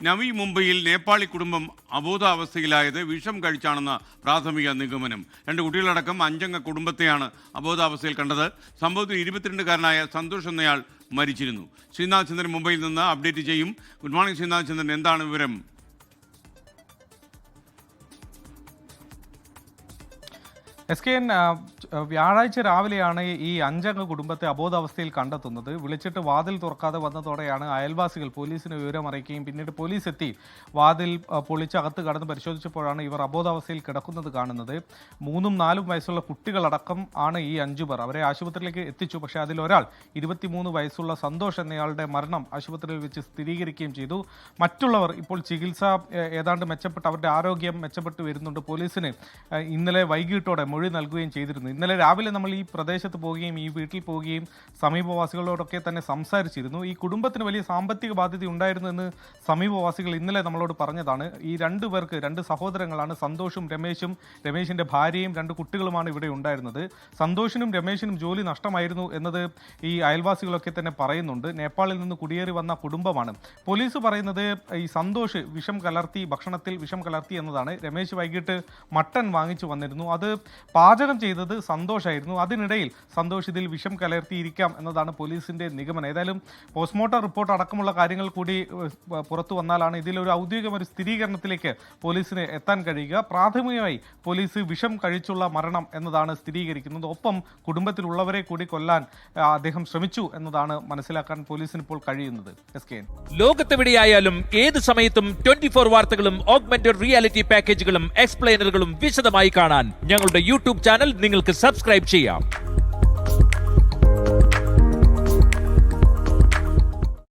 നവി മുംബൈയിൽ നേപ്പാളി കുടുംബം അബോധാവസ്ഥയിലായത് വിഷം കഴിച്ചാണെന്ന പ്രാഥമിക നിഗമനം. 2 കുട്ടികളടക്കം 5 അംഗ കുടുംബത്തെയാണ് അബോധാവസ്ഥയിൽ കണ്ടത്. സംഭവത്തിൽ 22-കാരനായ സന്തോഷ് എന്നയാൾ മരിച്ചിരുന്നു. ശ്രീനാഥ് ചന്ദ്രൻ മുംബൈയിൽ നിന്ന് അപ്ഡേറ്റ് ചെയ്യും. ഗുഡ് മോർണിംഗ് ശ്രീനാഥ് ചന്ദ്രൻ, എന്താണ് വിവരം? SKN വ്യാഴാഴ്ച രാവിലെയാണ് ഈ 5 അംഗ കുടുംബത്തെ അബോധാവസ്ഥയിൽ കണ്ടെത്തുന്നത്. വിളിച്ചിട്ട് വാതിൽ തുറക്കാതെ വന്നതോടെയാണ് അയൽവാസികൾ പോലീസിന് വിവരം അറിയിക്കുകയും പിന്നീട് പോലീസ് എത്തി വാതിൽ പൊളിച്ച് അകത്ത് കടന്ന് പരിശോധിച്ചപ്പോഴാണ് ഇവർ അബോധാവസ്ഥയിൽ കിടക്കുന്നത് കാണുന്നത്. 3ഉം 4ഉം വയസ്സുള്ള കുട്ടികളടക്കം ആണ് ഈ 5 പേർ. അവരെ ആശുപത്രിയിലേക്ക് എത്തിച്ചു. പക്ഷേ അതിലൊരാൾ 23 വയസ്സുള്ള സന്തോഷ് എന്നയാളുടെ മരണം ആശുപത്രിയിൽ വെച്ച് സ്ഥിരീകരിക്കുകയും ചെയ്തു. മറ്റുള്ളവർ ഇപ്പോൾ ചികിത്സ ഏതാണ്ട് മെച്ചപ്പെട്ട് അവരുടെ ആരോഗ്യം മെച്ചപ്പെട്ട് വരുന്നുണ്ട്. പോലീസിന് ഇന്നലെ വൈകിട്ടോടെ മൊഴി നൽകുകയും ചെയ്തിരുന്നു. ഇന്നലെ രാവിലെ നമ്മൾ ഈ പ്രദേശത്ത് പോവുകയും ഈ വീട്ടിൽ പോവുകയും സമീപവാസികളോടൊക്കെ തന്നെ സംസാരിച്ചിരുന്നു. ഈ കുടുംബത്തിന് വലിയ സാമ്പത്തിക ബാധ്യത ഉണ്ടായിരുന്നു എന്ന് സമീപവാസികൾ ഇന്നലെ നമ്മളോട് പറഞ്ഞതാണ്. ഈ 2 പേർക്ക് 2 സഹോദരങ്ങളാണ്, സന്തോഷും രമേശും. രമേശിന്റെ ഭാര്യയും 2 കുട്ടികളുമാണ് ഇവിടെ ഉണ്ടായിരുന്നത്. സന്തോഷിനും രമേശിനും ജോലി നഷ്ടമായിരുന്നു എന്നത് ഈ അയൽവാസികളൊക്കെ തന്നെ പറയുന്നുണ്ട്. നേപ്പാളിൽ നിന്ന് കുടിയേറി വന്ന കുടുംബമാണ്. പോലീസ് പറയുന്നത് ഈ സന്തോഷ് വിഷം കലർത്തി, ഭക്ഷണത്തിൽ വിഷം കലർത്തി എന്നതാണ്. രമേശ് വൈകിട്ട് മട്ടൻ വാങ്ങിച്ചു വന്നിരുന്നു. അത് പാചകം ചെയ്തത് സന്തോഷായിരുന്നു. അതിനിടയിൽ സന്തോഷ് ഇതിൽ വിഷം കലർത്തിയിരിക്കാം എന്നതാണ് പോലീസിന്റെ നിഗമനം. ഏതായാലും പോസ്റ്റ്മോർട്ടം റിപ്പോർട്ട് അടക്കമുള്ള കാര്യങ്ങൾ കൂടി പുറത്തു വന്നാലാണ് ഇതിലൊരു ഔദ്യോഗികമായ സ്ഥിരീകരണത്തിലേക്ക് പോലീസിന് എത്താൻ കഴിയുക. പ്രാഥമികമായി പോലീസ് വിഷം കഴിച്ചുള്ള മരണം എന്നതാണ് സ്ഥിരീകരിക്കുന്നത്. ഒപ്പം കുടുംബത്തിലുള്ളവരെ കൂടി കൊല്ലാൻ അദ്ദേഹം ശ്രമിച്ചു എന്നതാണ് മനസ്സിലാക്കാൻ പോലീസിന് ഇപ്പോൾ കഴിയുന്നത്. SKN ലോകത്തെവിടെയായാലും ഏത് സമയത്തും 24 വാർത്തകളും ഓഗ്മെന്റഡ് റിയാലിറ്റി പാക്കേജുകളും എക്സ്പ്ലെയിനറുകളും വിശദമായി കാണാൻ ഞങ്ങളുടെ യൂട്യൂബ് ചാനൽ നിങ്ങൾക്ക് സബ്സ്ക്രൈബ് ചെയ്യാം.